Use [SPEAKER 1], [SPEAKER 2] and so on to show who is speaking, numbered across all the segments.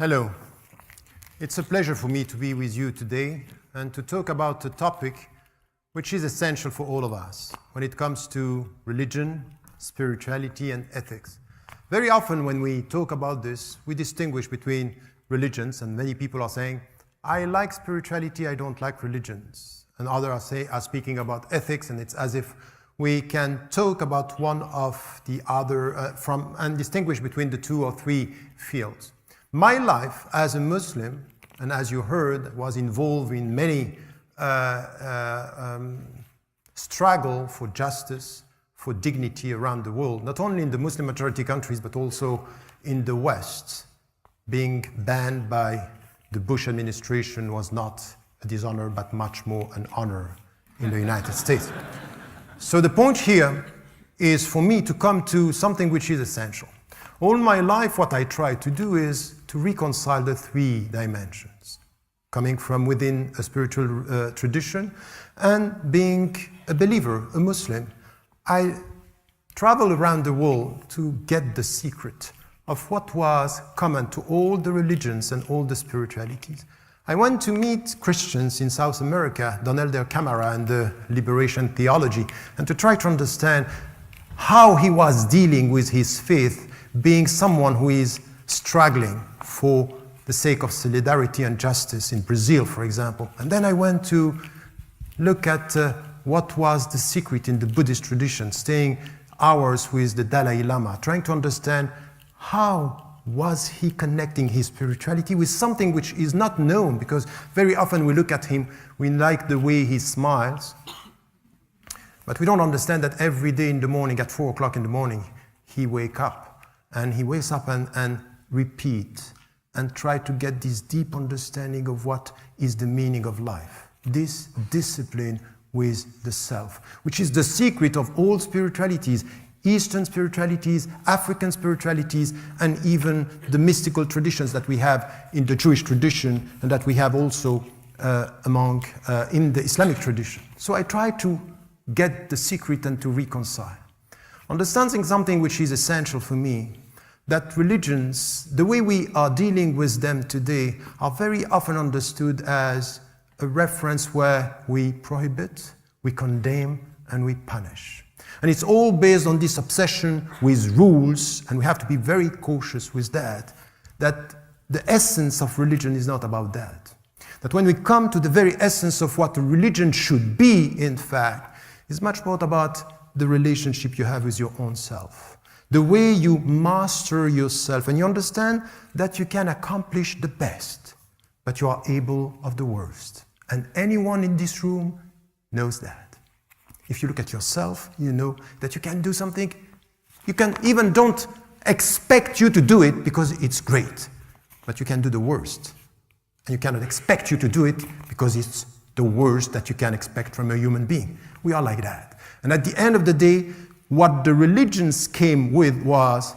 [SPEAKER 1] Hello. It's a pleasure for me to be with you today and to talk about a topic which is essential for all of us when it comes to religion, spirituality, and ethics. Very often when we talk about this, we distinguish between religions, and many people are saying, I like spirituality, I don't like religions. And others are speaking about ethics, and it's as if we can talk about one of the other and distinguish between the two or three fields. My life as a Muslim, and as you heard, was involved in many struggle for justice, for dignity around the world, not only in the Muslim majority countries, but also in the West. Being banned by the Bush administration was not a dishonor, but much more an honor in the United States. So the point here is for me to come to something which is essential. All my life, what I try to do is to reconcile the three dimensions, coming from within a spiritual tradition and being a believer, a Muslim. I travel around the world to get the secret of what was common to all the religions and all the spiritualities. I went to meet Christians in South America, Don Elder Camara and the liberation theology, and to try to understand how he was dealing with his faith, being someone who is struggling for the sake of solidarity and justice in Brazil, for example. And then I went to look at what was the secret in the Buddhist tradition, staying hours with the Dalai Lama, trying to understand how was he connecting his spirituality with something which is not known, because very often we look at him, we like the way he smiles, but we don't understand that every day in the morning at 4 o'clock in the morning, he wakes up and repeat and try to get this deep understanding of what is the meaning of life. This discipline with the self, which is the secret of all spiritualities, Eastern spiritualities, African spiritualities, and even the mystical traditions that we have in the Jewish tradition and that we have also in the Islamic tradition. So I try to get the secret and to reconcile. Understanding something which is essential for me, that religions, the way we are dealing with them today, are very often understood as a reference where we prohibit, we condemn, and we punish. And it's all based on this obsession with rules, and we have to be very cautious with that the essence of religion is not about that. That when we come to the very essence of what a religion should be, in fact, is much more about the relationship you have with your own self, the way you master yourself, and you understand that you can accomplish the best, but you are able of the worst. And anyone in this room knows that. If you look at yourself, you know that you can do something. You can even don't expect you to do it because it's great, but you can do the worst. And you cannot expect you to do it because it's the worst that you can expect from a human being. We are like that. And at the end of the day, what the religions came with was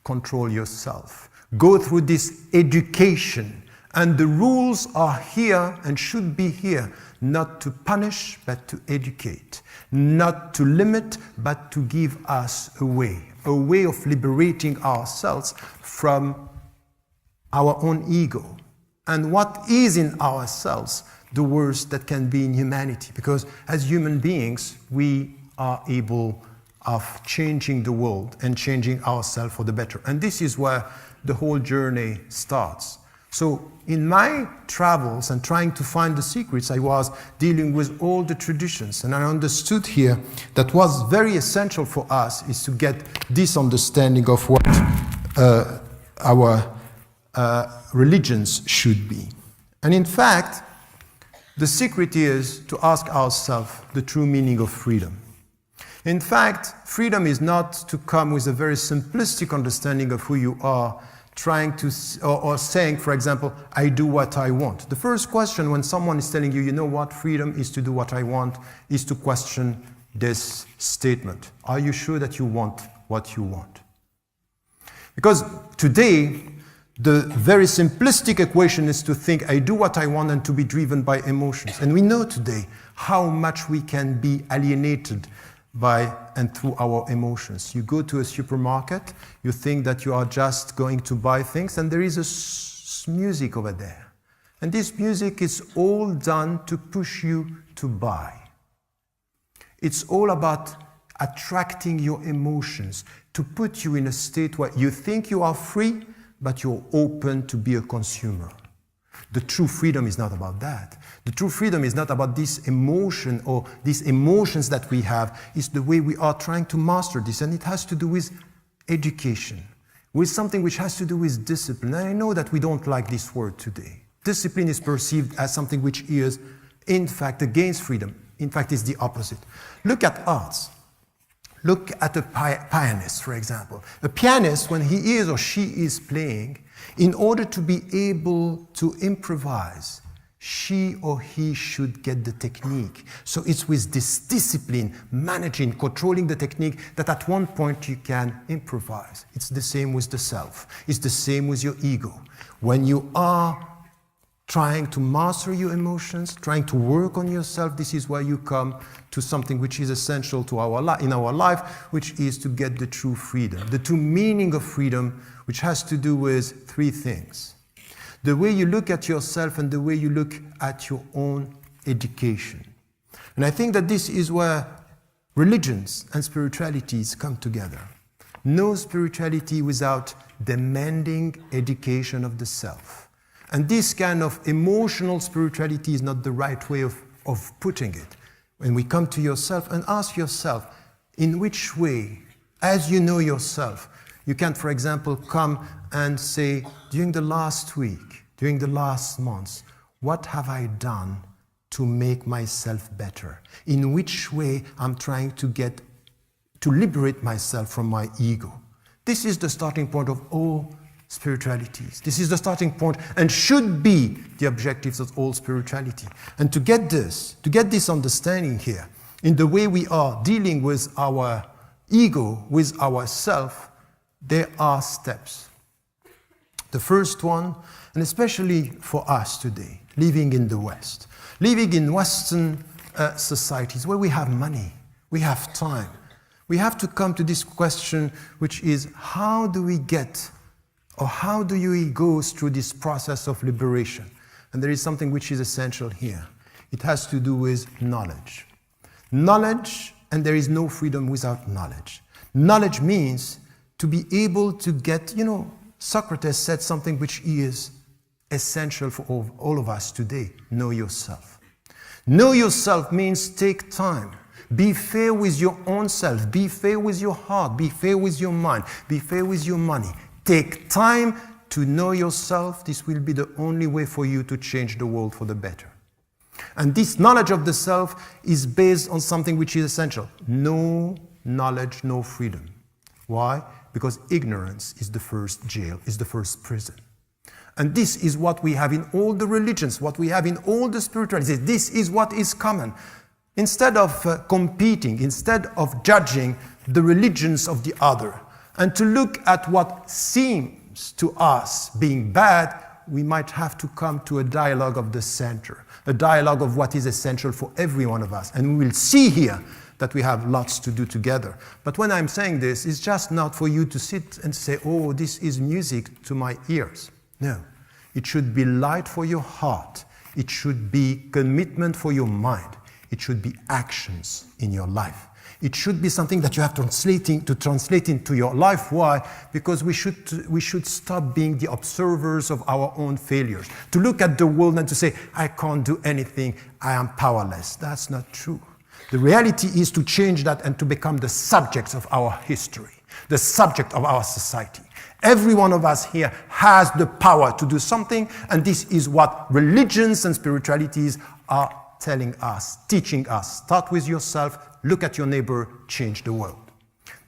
[SPEAKER 1] control yourself. Go through this education. And the rules are here and should be here, not to punish, but to educate. Not to limit, but to give us a way of liberating ourselves from our own ego. And what is in ourselves the worst that can be in humanity, because as human beings, we are able of changing the world and changing ourselves for the better. And this is where the whole journey starts. So in my travels and trying to find the secrets, I was dealing with all the traditions. And I understood here that what's very essential for us is to get this understanding of what our religions should be. And in fact, the secret is to ask ourselves the true meaning of freedom. In fact, freedom is not to come with a very simplistic understanding of who you are, trying to, or saying, for example, I do what I want. The first question when someone is telling you, you know what, freedom is to do what I want, is to question this statement. Are you sure that you want what you want? Because today, the very simplistic equation is to think, I do what I want, and to be driven by emotions. And we know today how much we can be alienated by and through our emotions. You go to a supermarket, you think that you are just going to buy things, and there is music over there. And this music is all done to push you to buy. It's all about attracting your emotions, to put you in a state where you think you are free, but you're open to be a consumer. The true freedom is not about that. The true freedom is not about this emotion or these emotions that we have. It's the way we are trying to master this. And it has to do with education, with something which has to do with discipline. And I know that we don't like this word today. Discipline is perceived as something which is, in fact, against freedom. In fact, it's the opposite. Look at arts. Look at a pianist, for example. A pianist, when he is or she is playing, in order to be able to improvise, she or he should get the technique. So it's with this discipline, managing, controlling the technique, that at one point you can improvise. It's the same with the self. It's the same with your ego. When you are trying to master your emotions, trying to work on yourself, this is where you come to something which is essential to in our life, which is to get the true freedom. The true meaning of freedom, which has to do with three things. The way you look at yourself and the way you look at your own education. And I think that this is where religions and spiritualities come together. No spirituality without demanding education of the self. And this kind of emotional spirituality is not the right way of putting it. When we come to yourself and ask yourself, in which way, as you know yourself, you can, for example, come and say, during the last week, during the last months, what have I done to make myself better? In which way I'm trying to liberate myself from my ego? This is the starting point of all spiritualities. This is the starting point and should be the objectives of all spirituality. And to get this understanding here, in the way we are dealing with our ego, with ourself, there are steps. The first one, and especially for us today, living in the West, living in Western societies where we have money, we have time, we have to come to this question, which is, how do we get, or how do you go through this process of liberation? And there is something which is essential here. It has to do with knowledge. Knowledge, and there is no freedom without knowledge. Knowledge means to be able to get, Socrates said something which is essential for all of us today. Know yourself. Know yourself means take time. Be fair with your own self. Be fair with your heart. Be fair with your mind. Be fair with your money. Take time to know yourself. This will be the only way for you to change the world for the better. And this knowledge of the self is based on something which is essential. No knowledge, no freedom. Why? Because ignorance is the first jail, is the first prison. And this is what we have in all the religions, what we have in all the spiritualities. This is what is common. Instead of competing, instead of judging the religions of the other, and to look at what seems to us being bad, we might have to come to a dialogue of the center, a dialogue of what is essential for every one of us. And we will see here that we have lots to do together. But when I'm saying this, it's just not for you to sit and say, oh, this is music to my ears. No, it should be light for your heart. It should be commitment for your mind. It should be actions in your life. It should be something that you have to translate into your life. Why? Because we should stop being the observers of our own failures. To look at the world and to say, I can't do anything, I am powerless. That's not true. The reality is to change that and to become the subjects of our history, the subject of our society. Every one of us here has the power to do something, and this is what religions and spiritualities are telling us, teaching us. Start with yourself, look at your neighbor, change the world.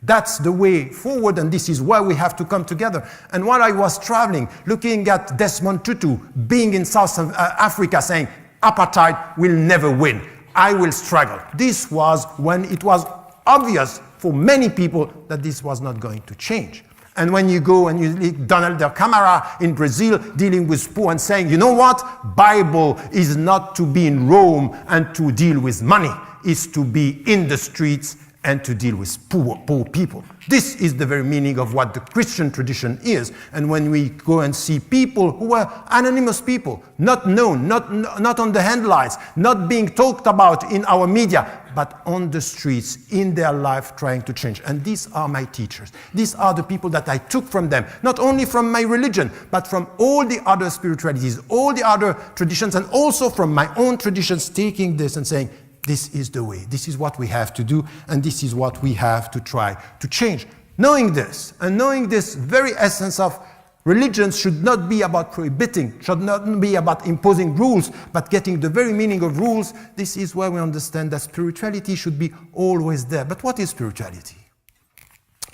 [SPEAKER 1] That's the way forward, and this is why we have to come together. And while I was traveling, looking at Desmond Tutu being in South Africa saying, apartheid will never win, I will struggle. This was when it was obvious for many people that this was not going to change. And when you go and you see Donald the Camara in Brazil dealing with poor and saying, you know what? Bible is not to be in Rome and to deal with money. It's to be in the streets and to deal with poor people. This is the very meaning of what the Christian tradition is. And when we go and see people who are anonymous people, not known, not on the headlines, not being talked about in our media, but on the streets, in their life, trying to change. And these are my teachers. These are the people that I took from them, not only from my religion, but from all the other spiritualities, all the other traditions, and also from my own traditions, taking this and saying, this is the way, this is what we have to do, and this is what we have to try to change. Knowing this, and knowing this very essence of religion should not be about prohibiting, should not be about imposing rules, but getting the very meaning of rules, this is where we understand that spirituality should be always there. But what is spirituality?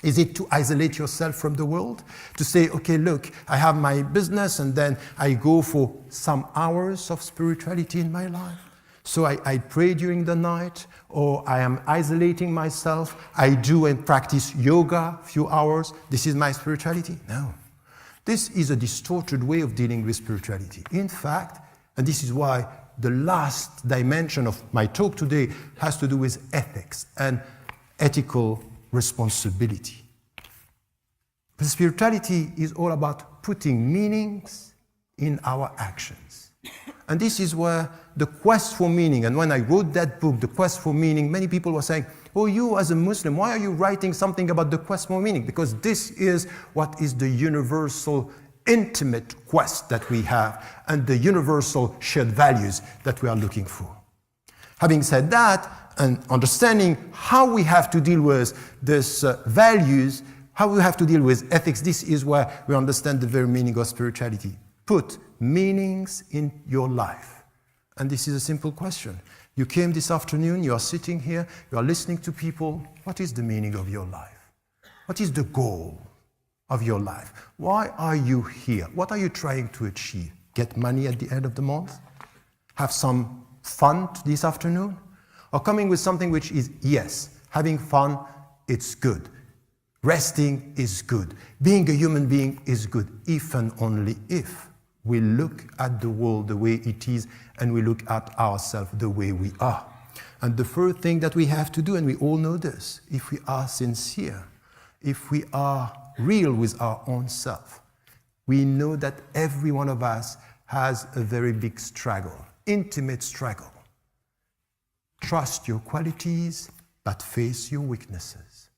[SPEAKER 1] Is it to isolate yourself from the world? To say, okay, look, I have my business and then I go for some hours of spirituality in my life? So I pray during the night, or I am isolating myself. I do and practice yoga a few hours. This is my spirituality? No. This is a distorted way of dealing with spirituality. In fact, and this is why the last dimension of my talk today has to do with ethics and ethical responsibility. But spirituality is all about putting meanings in our actions. And this is where the quest for meaning, and when I wrote that book, The Quest for Meaning, many people were saying, oh, you as a Muslim, why are you writing something about the quest for meaning? Because this is what is the universal, intimate quest that we have, and the universal shared values that we are looking for. Having said that, and understanding how we have to deal with these values, how we have to deal with ethics, this is where we understand the very meaning of spirituality. Put meanings in your life. And this is a simple question. You came this afternoon, you are sitting here, you are listening to people. What is the meaning of your life? What is the goal of your life? Why are you here? What are you trying to achieve? Get money at the end of the month? Have some fun this afternoon? Or coming with something which is, yes, having fun, it's good. Resting is good. Being a human being is good, if and only if we look at the world the way it is and we look at ourselves the way we are. And the first thing that we have to do, and we all know this, if we are sincere, if we are real with our own self, we know that every one of us has a very big struggle, intimate struggle. Trust your qualities, but face your weaknesses.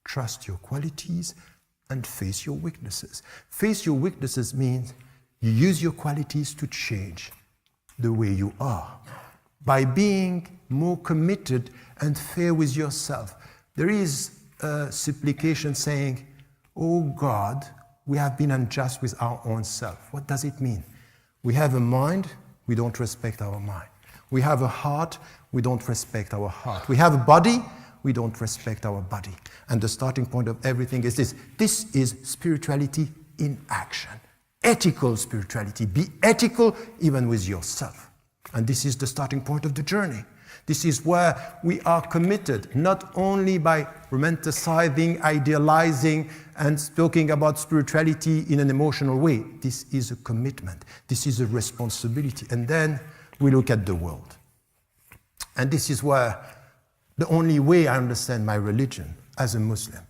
[SPEAKER 1] Trust your qualities and face your weaknesses. Face your weaknesses means you use your qualities to change the way you are by being more committed and fair with yourself. There is a supplication saying, oh God, we have been unjust with our own self. What does it mean? We have a mind, we don't respect our mind. We have a heart, we don't respect our heart. We have a body, we don't respect our body. And the starting point of everything is this. This is spirituality in action. Ethical spirituality. Be ethical even with yourself. And this is the starting point of the journey. This is where we are committed, not only by romanticizing, idealizing, and speaking about spirituality in an emotional way. This is a commitment. This is a responsibility. And then we look at the world. And this is where the only way I understand my religion as a Muslim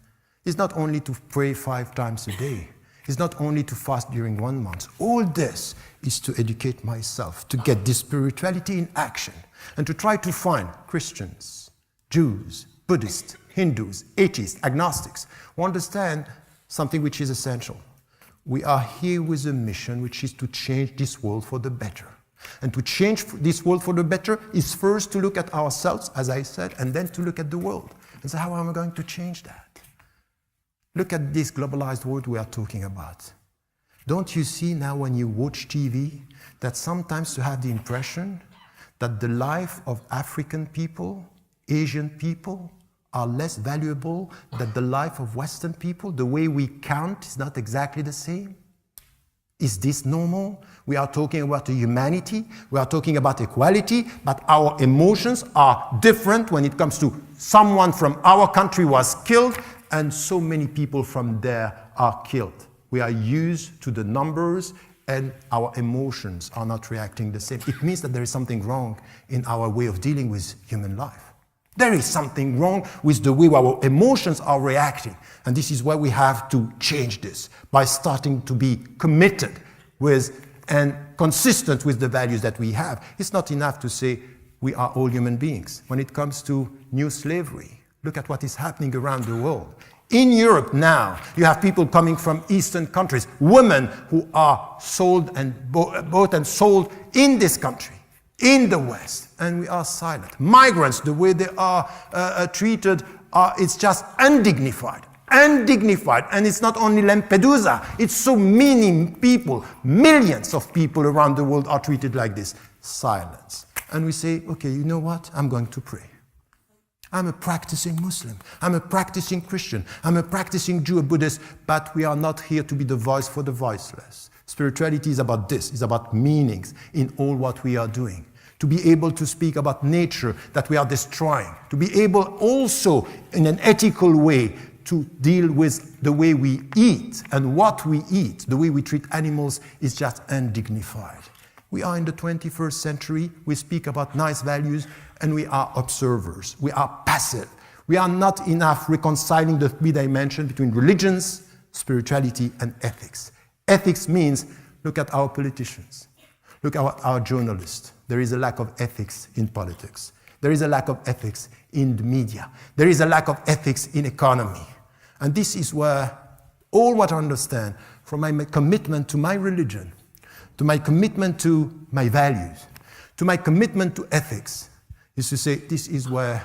[SPEAKER 1] is not only to pray 5 times a day. It's not only to fast during 1 month. All this is to educate myself, to get this spirituality in action, and to try to find Christians, Jews, Buddhists, Hindus, atheists, agnostics, who understand something which is essential. We are here with a mission which is to change this world for the better. And to change this world for the better is first to look at ourselves, as I said, and then to look at the world. And so how am I going to change that? Look at this globalized world we are talking about. Don't you see now when you watch TV that sometimes you have the impression that the life of African people, Asian people, are less valuable than the life of Western people? The way we count is not exactly the same? Is this normal? We are talking about humanity, we are talking about equality, but our emotions are different when it comes to someone from our country was killed and so many people from there are killed. We are used to the numbers and our emotions are not reacting the same. It means that there is something wrong in our way of dealing with human life. There is something wrong with the way our emotions are reacting. And this is why we have to change this, by starting to be committed with and consistent with the values that we have. It's not enough to say we are all human beings. When it comes to new slavery, look at what is happening around the world. In Europe now, you have people coming from Eastern countries, women who are sold and bought and sold in this country, in the West, and we are silent. Migrants, the way they are treated, it's just undignified. Undignified. And it's not only Lampedusa, it's so many people, millions of people around the world are treated like this. Silence. And we say, okay, you know what? I'm going to pray. I'm a practicing Muslim. I'm a practicing Christian. I'm a practicing Jew or Buddhist, but we are not here to be the voice for the voiceless. Spirituality is about this. It's about meanings in all what we are doing. To be able to speak about nature that we are destroying. To be able also, in an ethical way, to deal with the way we eat and what we eat. The way we treat animals is just undignified. We are in the 21st century. We speak about nice values, and we are observers. We are passive. We are not enough reconciling the three dimensions between religions, spirituality, and ethics. Ethics means, look at our politicians. Look at our journalists. There is a lack of ethics in politics. There is a lack of ethics in the media. There is a lack of ethics in economy. And this is where all what I understand from my commitment to my religion, to my commitment to my values, to my commitment to ethics, is to say this is where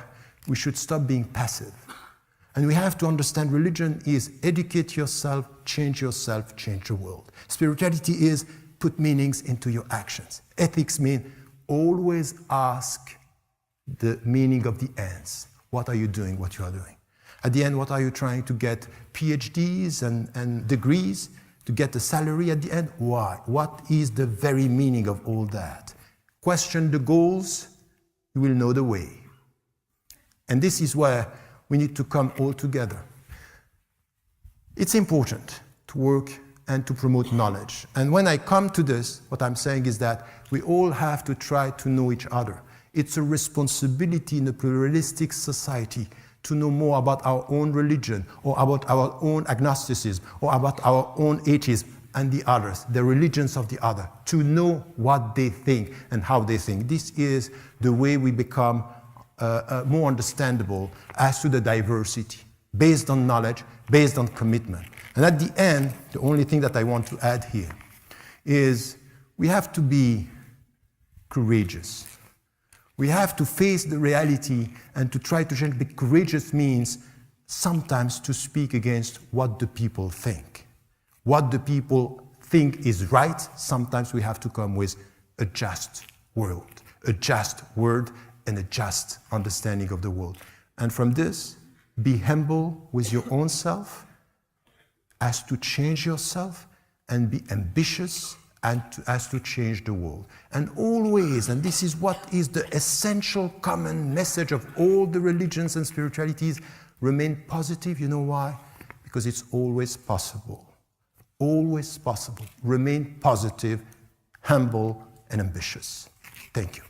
[SPEAKER 1] we should stop being passive. And we have to understand religion is educate yourself, change the world. Spirituality is put meanings into your actions. Ethics mean always ask the meaning of the ends. What are you doing, what you are doing? At the end, what are you trying to get? PhDs and degrees to get a salary at the end? Why? What is the very meaning of all that? Question the goals, you will know the way. And this is where we need to come all together. It's important to work and to promote knowledge. And when I come to this, what I'm saying is that we all have to try to know each other. It's a responsibility in a pluralistic society to know more about our own religion, or about our own agnosticism, or about our own atheism and the others, the religions of the other, to know what they think and how they think. This is the way we become more understandable as to the diversity, based on knowledge, based on commitment. And at the end, the only thing that I want to add here is we have to be courageous. We have to face the reality and to try to change. Be courageous means sometimes to speak against what the people think. What the people think is right, sometimes we have to come with a just world, a just word, and a just understanding of the world. And from this, be humble with your own self, as to change yourself, and be ambitious and as to change the world. And always, and this is what is the essential common message of all the religions and spiritualities, remain positive. You know why? Because it's always possible. Always possible. Remain positive, humble, and ambitious. Thank you.